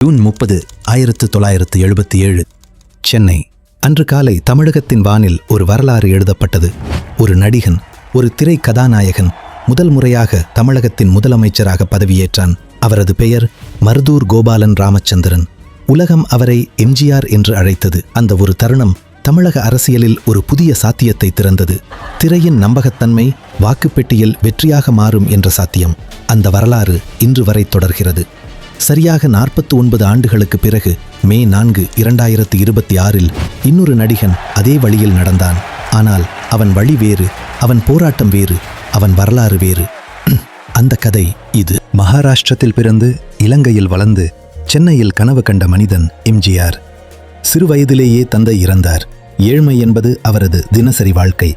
June 30, 1977 Chennai. அன்று காலை தமிழகத்தின் வானில் ஒரு வரலாறு எழுதப்பட்டது. ஒரு நடிகன், ஒரு திரை கதாநாயகன் முதல் முறையாக தமிழகத்தின் முதலமைச்சராக பதவியேற்றான். அவரது பெயர் மருதூர் கோபாலன் ராமச்சந்திரன். உலகம் அவரை எம்ஜிஆர் என்று அழைத்தது. அந்த ஒரு தருணம் தமிழக அரசியலில் ஒரு புதிய சாத்தியத்தை திறந்தது. திரையின் நம்பகத்தன்மை வாக்குப்பெட்டியில் வெற்றியாக மாறும் என்ற சாத்தியம். அந்த வரலாறு இன்று வரை தொடர்கிறது. சரியாக 49 ஆண்டுகளுக்கு பிறகு மே 4, 2026 இன்னொரு நடிகன் அதே வழியில் நடந்தான். ஆனால் அவன் வழி வேறு, அவன் போராட்டம் வேறு, அவன் வரலாறு வேறு. அந்த கதை இது. மகாராஷ்டிரத்தில் பிறந்து இலங்கையில் வளர்ந்து சென்னையில் கனவு கண்ட மனிதன் எம்ஜிஆர். சிறு வயதிலேயே தந்தை இறந்தார். ஏழ்மை என்பது அவரது தினசரி வாழ்க்கை.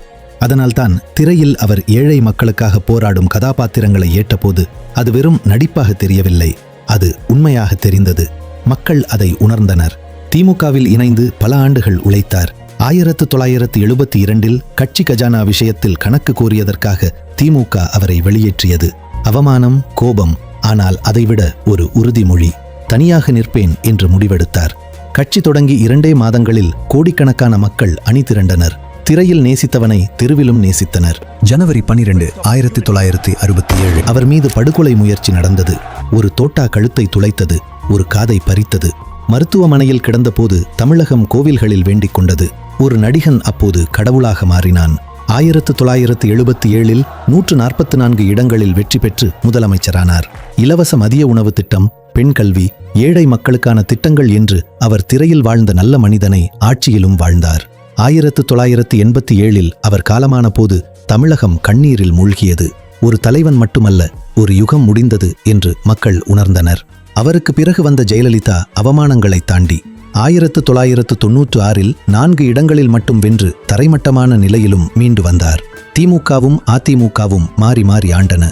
அதனால்தான் திரையில் அவர் ஏழை மக்களுக்காக போராடும் கதாபாத்திரங்களை ஏற்றபோது அது வெறும் நடிப்பாக தெரியவில்லை, அது உண்மையாக தெரிந்தது. மக்கள் அதை உணர்ந்தனர். திமுகவில் இணைந்து பல ஆண்டுகள் உழைத்தார். 1972 கட்சி கஜானா விஷயத்தில் கணக்கு கோரியதற்காக திமுக அவரை வெளியேற்றியது. அவமானம், கோபம், ஆனால் அதைவிட ஒரு உறுதிமொழி. தனியாக நிற்பேன் என்று முடிவெடுத்தார். கட்சி தொடங்கி 2 மாதங்களில் கோடிக்கணக்கான மக்கள் அணி திரண்டனர். திரையில் நேசித்தவனை தெருவிலும் நேசித்தனர். ஜனவரி 12, 1967 அவர் மீது படுகொலை முயற்சி நடந்தது. ஒரு தோட்டா கழுத்தை துளைத்தது, ஒரு காதை பறித்தது. மருத்துவமனையில் கிடந்தபோது தமிழகம் கோவில்களில் வேண்டிக் கொண்டது. ஒரு நடிகன் அப்போது கடவுளாக மாறினான். 1977 144 இடங்களில் வெற்றி பெற்று முதலமைச்சரானார். இலவச மதிய உணவு திட்டம், பெண் கல்வி, ஏழை மக்களுக்கான திட்டங்கள் என்று அவர் திரையில் வாழ்ந்த நல்ல மனிதனை ஆட்சியிலும் வாழ்ந்தார். 1987 அவர் காலமான போது தமிழகம் கண்ணீரில் மூழ்கியது. ஒரு தலைவன் மட்டுமல்ல, ஒரு யுகம் முடிந்தது என்று மக்கள் உணர்ந்தனர். அவருக்கு பிறகு வந்த ஜெயலலிதா அவமானங்களை தாண்டி 1996 4 இடங்களில் மட்டும் வென்று தரைமட்டமான நிலையிலும் மீண்டு வந்தார். திமுகவும் அதிமுகவும் மாறி மாறி ஆண்டன.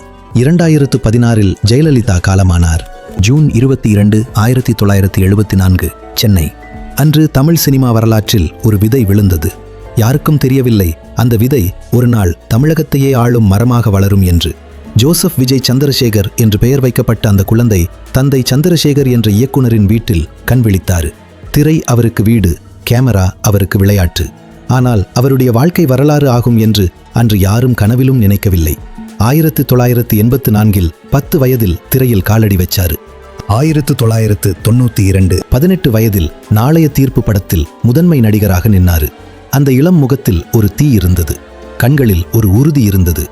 2016 ஜெயலலிதா காலமானார். ஜூன் 22, 1974 சென்னை. அன்று தமிழ் சினிமா வரலாற்றில் ஒரு விதை விழுந்தது. யாருக்கும் தெரியவில்லை அந்த விதை ஒரு நாள் தமிழகத்தையே ஆளும் மரமாக வளரும் என்று. ஜோசப் விஜய் சந்திரசேகர் என்று பெயர் வைக்கப்பட்ட அந்த குழந்தை தந்தை சந்திரசேகர் என்ற இயக்குனரின் வீட்டில் கண் விழித்தார். திரை அவருக்கு வீடு, கேமரா அவருக்கு விளையாட்டு. ஆனால் அவருடைய வாழ்க்கை வரலாறு ஆகும் என்று அன்று யாரும் கனவிலும் நினைக்கவில்லை. 1984 10 வயதில் திரையில் காலடி வச்சாரு. 1992 18 வயதில் நாளைய தீர்ப்பு படத்தில் முதன்மை நடிகராக நின்னாரு. அந்த இளம் முகத்தில் ஒரு தீ இருந்தது, கண்களில் ஒரு உறுதி இருந்தது.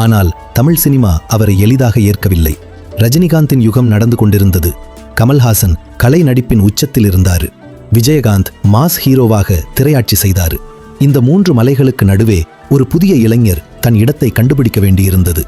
ஆனால் தமிழ் சினிமா அவரை எளிதாக ஏற்கவில்லை. ரஜினிகாந்தின் யுகம் நடந்து கொண்டிருந்தது. கமல்ஹாசன் கலை நடிப்பின் உச்சத்தில் இருந்தாரு. விஜயகாந்த் மாஸ் ஹீரோவாக திரையாட்சி செய்தாரு. இந்த 3 மலைகளுக்கு நடுவே ஒரு புதிய இளைஞர் தன் இடத்தை கண்டுபிடிக்க வேண்டியிருந்தது.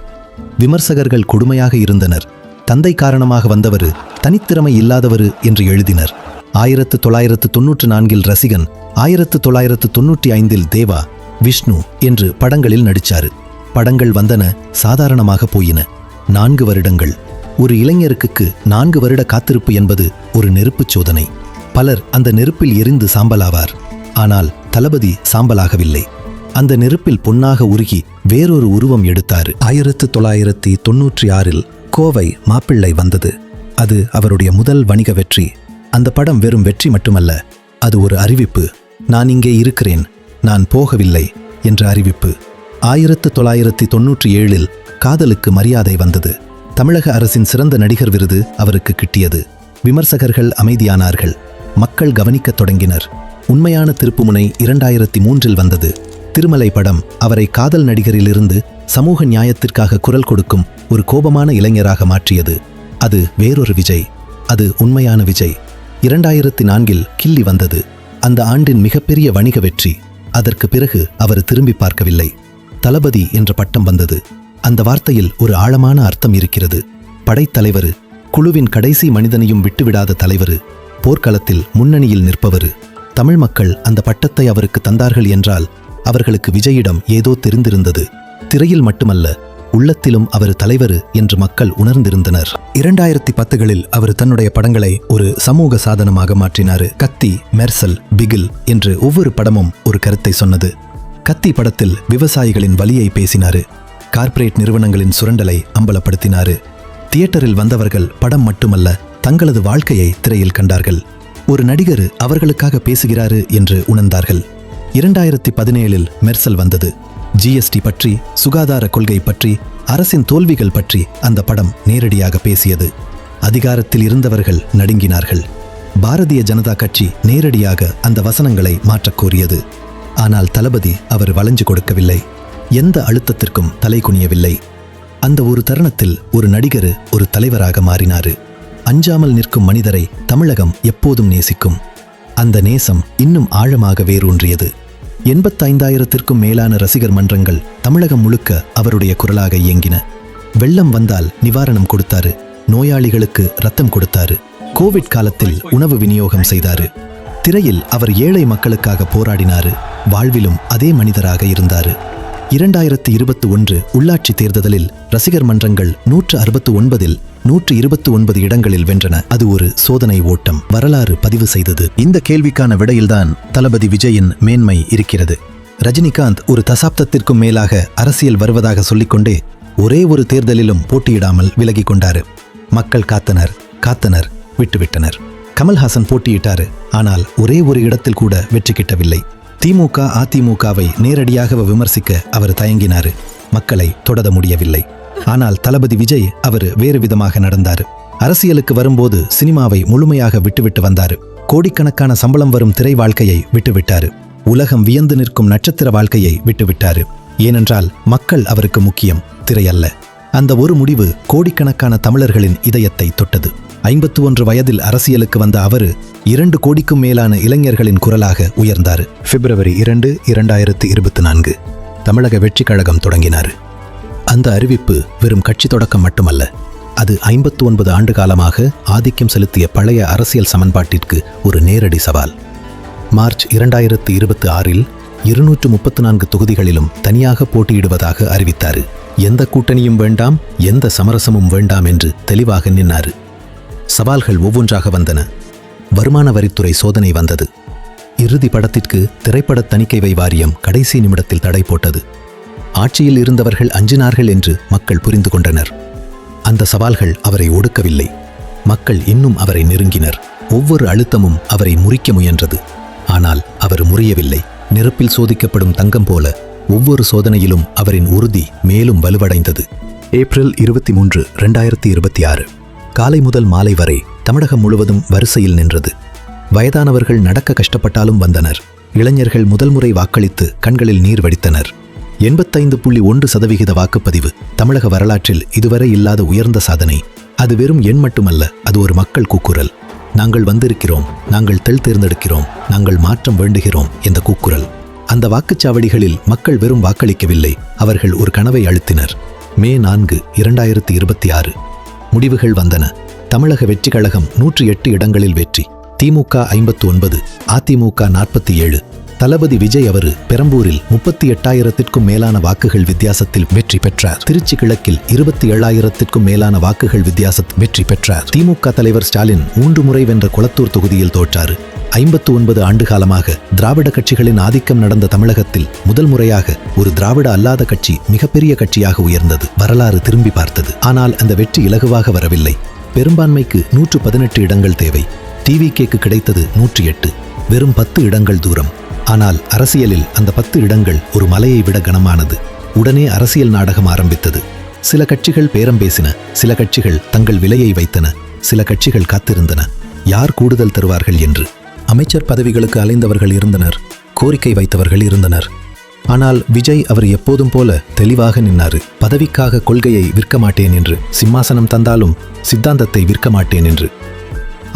விமர்சகர்கள் கொடுமையாக இருந்தனர். தந்தை காரணமாக வந்தவரு, தனித்திறமை இல்லாதவரு என்று எழுதினர். 1994 ரசிகன், 1995 தேவா, விஷ்ணு என்று படங்களில் நடிச்சாரு. படங்கள் வந்தன, சாதாரணமாக போயின. 4 வருடங்கள். ஒரு இளைஞருக்கு 4 வருட காத்திருப்பு என்பது ஒரு நெருப்புச் சோதனை. பலர் அந்த நெருப்பில் எரிந்து சாம்பலாவார். ஆனால் தளபதி சாம்பலாகவில்லை. அந்த நெருப்பில் பொன்னாக உருகி வேறொரு உருவம் எடுத்தாரு. 1996 கோவை மாப்பிள்ளை வந்தது. அது அவருடைய முதல் வணிக வெற்றி. அந்த படம் வெறும் வெற்றி மட்டுமல்ல, அது ஒரு அறிவிப்பு. நான் இங்கே இருக்கிறேன், நான் போகவில்லை என்ற அறிவிப்பு. 1997 காதலுக்கு மரியாதை வந்தது. தமிழக அரசின் சிறந்த நடிகர் விருது அவருக்கு கிட்டியது. விமர்சகர்கள் அமைதியானார்கள். மக்கள் கவனிக்கத் தொடங்கினர். உண்மையான திருப்புமுனை 2003 வந்தது. திருமலை படம் அவரை காதல் நடிகரிலிருந்து சமூக நியாயத்திற்காக குரல் கொடுக்கும் ஒரு கோபமான இளைஞராக மாற்றியது. அது வேறொரு விஜய், அது உண்மையான விஜய். 2004 கில்லி வந்தது. அந்த ஆண்டின் மிகப்பெரிய வணிக வெற்றி. அதற்கு பிறகு அவர் திரும்பி பார்க்கவில்லை. தளபதி என்ற பட்டம் வந்தது. அந்த வார்த்தையில் ஒரு ஆழமான அர்த்தம் இருக்கிறது. படைத்தலைவரு, குழுவின் கடைசி மனிதனையும் விட்டுவிடாத தலைவரு, போர்க்களத்தில் முன்னணியில் நிற்பவரு. தமிழ் மக்கள் அந்த பட்டத்தை அவருக்கு தந்தார்கள் என்றால் அவர்களுக்கு விஜயிடம் ஏதோ தெரிந்திருந்தது. திரையில் மட்டுமல்ல, உள்ளத்திலும் அவர் தலைவர் என்று மக்கள் உணர்ந்திருந்தனர். 2010 அவர் தன்னுடைய படங்களை ஒரு சமூக சாதனமாக மாற்றினார். கத்தி, மெர்சல், பிகில் என்று ஒவ்வொரு படமும் ஒரு கருத்தை சொன்னது. கத்தி படத்தில் விவசாயிகளின் வலியை பேசினாரு. கார்ப்பரேட் நிறுவனங்களின் சுரண்டலை அம்பலப்படுத்தினாரு. தியேட்டரில் வந்தவர்கள் படம் மட்டுமல்ல, தங்களது வாழ்க்கையை திரையில் கண்டார்கள். ஒரு நடிகர் அவர்களுக்காக பேசுகிறாரு என்று உணர்ந்தார்கள். 2017 மெர்சல் வந்தது. ஜிஎஸ்டி பற்றி, சுகாதார கொள்கை பற்றி, அரசின் தோல்விகள் பற்றி அந்த படம் நேரடியாக பேசியது. அதிகாரத்தில் இருந்தவர்கள் நடுங்கினார்கள். பாரதிய ஜனதா கட்சி நேரடியாக அந்த வசனங்களை மாற்றக் கோரியது. ஆனால் தளபதி அவர் வளைஞ்சு கொடுக்கவில்லை. எந்த அழுத்தத்திற்கும் தலை குனியவில்லை. அந்த ஒரு தருணத்தில் ஒரு நடிகர் ஒரு தலைவராக மாறினாரு. அஞ்சாமல் நிற்கும் மனிதரை தமிழகம் எப்போதும் நேசிக்கும். அந்த நேசம் இன்னும் ஆழமாக வேரூன்றியது. 85,000த்திற்கும் மேலான ரசிகர் மன்றங்கள் தமிழகம் முழுக்க அவருடைய குரலாக இயங்கின. வெள்ளம் வந்தால் நிவாரணம் கொடுத்தாரு. நோயாளிகளுக்கு ரத்தம் கொடுத்தாரு. கோவிட் காலத்தில் உணவு விநியோகம் செய்தாரு. திரையில் அவர் ஏழை மக்களுக்காக போராடினாரு. வாழ்விலும் அதே மனிதராக இருந்தாரு. 2021 உள்ளாட்சி தேர்தலில் ரசிகர் மன்றங்கள் 169இல் 129 இடங்களில் வென்றன. அது ஒரு சோதனை ஓட்டம். வரலாறு பதிவு செய்தது. இந்த கேள்விக்கான விடையில்தான் தளபதி விஜயின் மேன்மை இருக்கிறது. ரஜினிகாந்த் ஒரு தசாப்தத்திற்கும் மேலாக அரசியல் வருவதாக சொல்லிக்கொண்டே ஒரே ஒரு தேர்தலிலும் போட்டியிடாமல் விலகி கொண்டாரு. மக்கள் காத்தனர், விட்டுவிட்டனர். கமல்ஹாசன் போட்டியிட்டாரு. ஆனால் ஒரே ஒரு இடத்தில் கூட வெற்றி கிட்டவில்லை. திமுக அதிமுகவை நேரடியாக விமர்சிக்க அவர் தயங்கினாரு. மக்களை தொடர முடியவில்லை. ஆனால் தளபதி விஜய் அவர் வேறு விதமாக நடந்தாரு. அரசியலுக்கு வரும்போது சினிமாவை முழுமையாக விட்டுவிட்டு வந்தாரு. கோடிக்கணக்கான சம்பளம் வரும் திரை வாழ்க்கையை விட்டுவிட்டாரு. உலகம் வியந்து நிற்கும் நட்சத்திர வாழ்க்கையை விட்டுவிட்டாரு. ஏனென்றால் மக்கள் அவருக்கு முக்கியம், திரை அல்ல. அந்த ஒரு முடிவு கோடிக்கணக்கான தமிழர்களின் இதயத்தை தொட்டது. 51 வயதில் அரசியலுக்கு வந்த அவரு 2 கோடிக்கும் மேலான இளைஞர்களின் குரலாக உயர்ந்தார். பிப்ரவரி 2, 2024 தமிழக வெற்றி கழகம் தொடங்கினார். அந்த அறிவிப்பு வெறும் கட்சி தொடக்கம் மட்டுமல்ல, அது 59 ஆண்டு காலமாக ஆதிக்கம் செலுத்திய பழைய அரசியல் சமன்பாட்டிற்கு ஒரு நேரடி சவால். மார்ச் 2026 234 தொகுதிகளிலும் தனியாக போட்டியிடுவதாக அறிவித்தார். எந்த கூட்டணியும் வேண்டாம், எந்த சமரசமும் வேண்டாம் என்று தெளிவாக நின்னார். சவால்கள் ஒவ்வொன்றாக வந்தன. வருமான வரித்துறை சோதனை வந்தது. இறுதி படத்திற்கு திரைப்பட தணிக்கை வாரியம் கடைசி நிமிடத்தில் தடை போட்டது. ஆட்சியில் இருந்தவர்கள் அஞ்சினார்கள் என்று மக்கள் புரிந்து கொண்டனர். அந்த சவால்கள் அவரை ஒடுக்கவில்லை. மக்கள் இன்னும் அவரை நெருங்கினர். ஒவ்வொரு அழுத்தமும் அவரை முறிக்க முயன்றது. ஆனால் அவர் முறியவில்லை. நெருப்பில் சோதிக்கப்படும் தங்கம் போல ஒவ்வொரு சோதனையிலும் அவரின் உறுதி மேலும் வலுவடைந்தது. ஏப்ரல் 23, 2026 காலை முதல் மாலை வரை தமிழகம் முழுவதும் வரிசையில் நின்றது. வயதானவர்கள் நடக்க கஷ்டப்பட்டாலும் வந்தனர். இளைஞர்கள் முதல் முறை வாக்களித்து கண்களில் நீர் வடித்தனர். 85.1% வாக்குப்பதிவு தமிழக வரலாற்றில் இதுவரை இல்லாத உயர்ந்த சாதனை. அது வெறும் எண் மட்டுமல்ல, அது ஒரு மக்கள் கூக்குரல். நாங்கள் வந்திருக்கிறோம், நாங்கள் தேர்ந்தெடுக்கிறோம், நாங்கள் மாற்றம் வேண்டுகிறோம் என்ற கூக்குரல். அந்த வாக்குச்சாவடிகளில் மக்கள் வெறும் வாக்களிக்கவில்லை, அவர்கள் ஒரு கனவை அழுத்தினர். மே 4, 2026 முடிவுகள் வந்தன. தமிழக வெற்றி கழகம் 108 இடங்களில் வெற்றி. திமுக 59, அதிமுக 47. தளபதி விஜய் அவர் பெரம்பூரில் 38,000த்திற்கும் மேலான வாக்குகள் வித்தியாசத்தில் வெற்றி பெற்றார். திருச்சி கிழக்கில் 27,000த்திற்கும் மேலான வாக்குகள் வித்தியாசத்தில் வெற்றி பெற்றார். திமுக தலைவர் ஸ்டாலின் 3 முறை வென்ற கொளத்தூர் தொகுதியில் தோற்றார். 59 ஆண்டு காலமாக திராவிட கட்சிகளின் ஆதிக்கம் நடந்த தமிழகத்தில் முதல் முறையாக ஒரு திராவிட அல்லாத கட்சி மிகப்பெரிய கட்சியாக உயர்ந்தது. வரலாறு திரும்பி பார்த்தது. ஆனால் அந்த வெற்றி இலகுவாக வரவில்லை. பெரும்பான்மைக்கு 118 இடங்கள் தேவை. டிவிகேக்கு கிடைத்தது 108, வெறும் 10 இடங்கள் தூரம். ஆனால் அரசியலில் அந்த 10 இடங்கள் ஒரு மலையை விட கனமானது. உடனே அரசியல் நாடகம் ஆரம்பித்தது. சில கட்சிகள் பேரம் பேசின, சில கட்சிகள் தங்கள் விலையை வைத்தன, சில கட்சிகள் காத்திருந்தன யார் கூடுதல் தருவார்கள் என்று. அமைச்சர் பதவிகளுக்கு அலைந்தவர்கள் இருந்தனர், கோரிக்கை வைத்தவர்கள் இருந்தனர். ஆனால் விஜய் அவர் எப்போதும் போல தெளிவாக நின்னாரு. பதவிக்காக கொள்கையை விற்க மாட்டேன் என்று, சிம்மாசனம் தந்தாலும் சித்தாந்தத்தை விற்க மாட்டேன் என்று.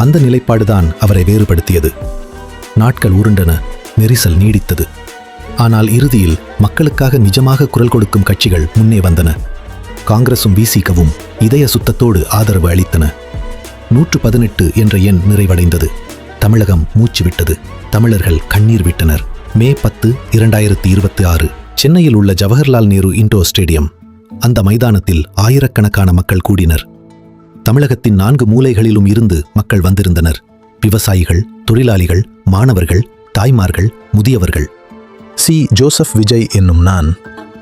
அந்த நிலைப்பாடுதான் அவரை வேறுபடுத்தியது. நாட்கள் உருண்டன, நெரிசல் நீடித்தது. ஆனால் இறுதியில் மக்களுக்காக நிஜமாக குரல் கொடுக்கும் கட்சிகள் முன்னே வந்தன. காங்கிரசும் விசிகவும் இதய சுத்தத்தோடு ஆதரவு அளித்தன. 118 என்ற எண் நிறைவடைந்தது. தமிழகம் மூச்சு விட்டது. தமிழர்கள் கண்ணீர் விட்டனர். மே 10, 2026 சென்னையில் உள்ள ஜவஹர்லால் நேரு இண்டோர் ஸ்டேடியம். அந்த மைதானத்தில் ஆயிரக்கணக்கான மக்கள் கூடினர். தமிழகத்தின் 4 மூலைகளிலும் இருந்து மக்கள் வந்திருந்தனர். விவசாயிகள், தொழிலாளிகள், மாணவர்கள், தாய்மார்கள், முதியவர்கள். சி. ஜோசப் விஜய் என்னும் நான்.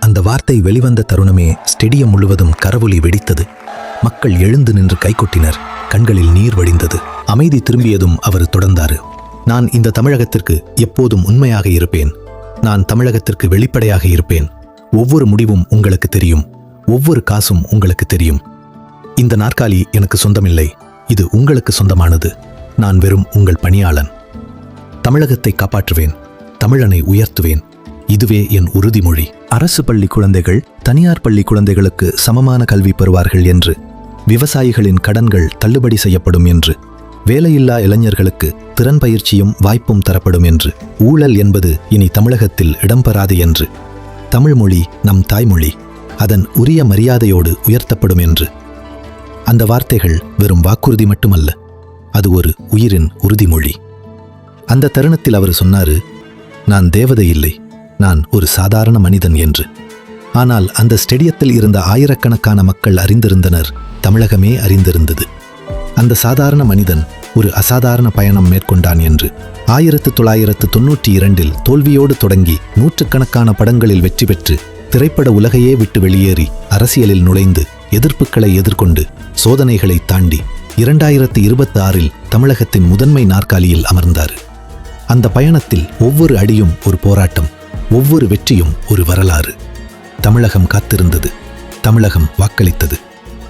அந்த வார்த்தை வெளிவந்த தருணமே ஸ்டேடியம் முழுவதும் கரவொலி வெடித்தது. மக்கள் எழுந்து நின்று கைகொட்டினர். கண்களில் நீர் வடிந்தது. அமைதி திரும்பியதும் அவர் தொடர்ந்தாரு. நான் இந்த தமிழகத்திற்கு எப்போதும் உண்மையாக இருப்பேன். நான் தமிழகத்திற்கு வெளிப்படையாக இருப்பேன். ஒவ்வொரு முடிவும் உங்களுக்கு தெரியும். ஒவ்வொரு காசும் உங்களுக்கு தெரியும். இந்த நாற்காலி எனக்கு சொந்தமில்லை. இது உங்களுக்கு சொந்தமானது. நான் வெறும் உங்கள் பணியாளன். தமிழகத்தை காப்பாற்றுவேன். தமிழனை உயர்த்துவேன். இதுவே என் உறுதிமொழி. அரசு பள்ளி குழந்தைகள் தனியார் பள்ளி குழந்தைகளுக்கு சமமான கல்வி பெறுவார்கள் என்று, விவசாயிகளின் கடன்கள் தள்ளுபடி செய்யப்படும் என்று, வேலையில்லா இளைஞர்களுக்கு திறன் பயிற்சியும் வாய்ப்பும் தரப்படும் என்று, ஊழல் என்பது இனி தமிழகத்தில் இடம்பெறாது என்று, தமிழ் மொழி நம் தாய்மொழி, அதன் உரிய மரியாதையோடு உயர்த்தப்படும் என்று. அந்த வார்த்தைகள் வெறும் வாக்குறுதி மட்டுமல்ல, அது ஒரு உயிரின் உறுதிமொழி. அந்த தருணத்தில் அவர் சொன்னாரு, நான் தேவதை இல்லை, நான் ஒரு சாதாரண மனிதன் என்று. ஆனால் அந்த ஸ்டேடியத்தில் இருந்த ஆயிரக்கணக்கான மக்கள் அறிந்திருந்தனர், தமிழகமே அறிந்திருந்தது. அந்த சாதாரண மனிதன் ஒரு அசாதாரண பயணம் மேற்கொண்டான் என்று. 1992 தோல்வியோடு தொடங்கி நூற்றுக்கணக்கான படங்களில் வெற்றி பெற்று திரைப்பட உலகையே விட்டு வெளியேறி அரசியலில் நுழைந்து எதிர்ப்புகளை எதிர்கொண்டு சோதனைகளை தாண்டி 2026 தமிழகத்தின் முதன்மை நாற்காலியில் அமர்ந்தார். அந்த பயணத்தில் ஒவ்வொரு அடியும் ஒரு போராட்டம், ஒவ்வொரு வெற்றியும் ஒரு வரலாறு. தமிழகம் காத்திருந்தது. தமிழகம் வாக்களித்தது.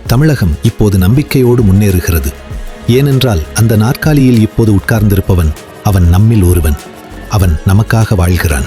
தமிழகம் இப்போது நம்பிக்கையோடு முன்னேறுகிறது. ஏனென்றால் அந்த நாற்காலியில் இப்போது உட்கார்ந்திருப்பவன் அவன் நம்மில் ஒருவன். அவன் நமக்காக வாழ்கிறான்.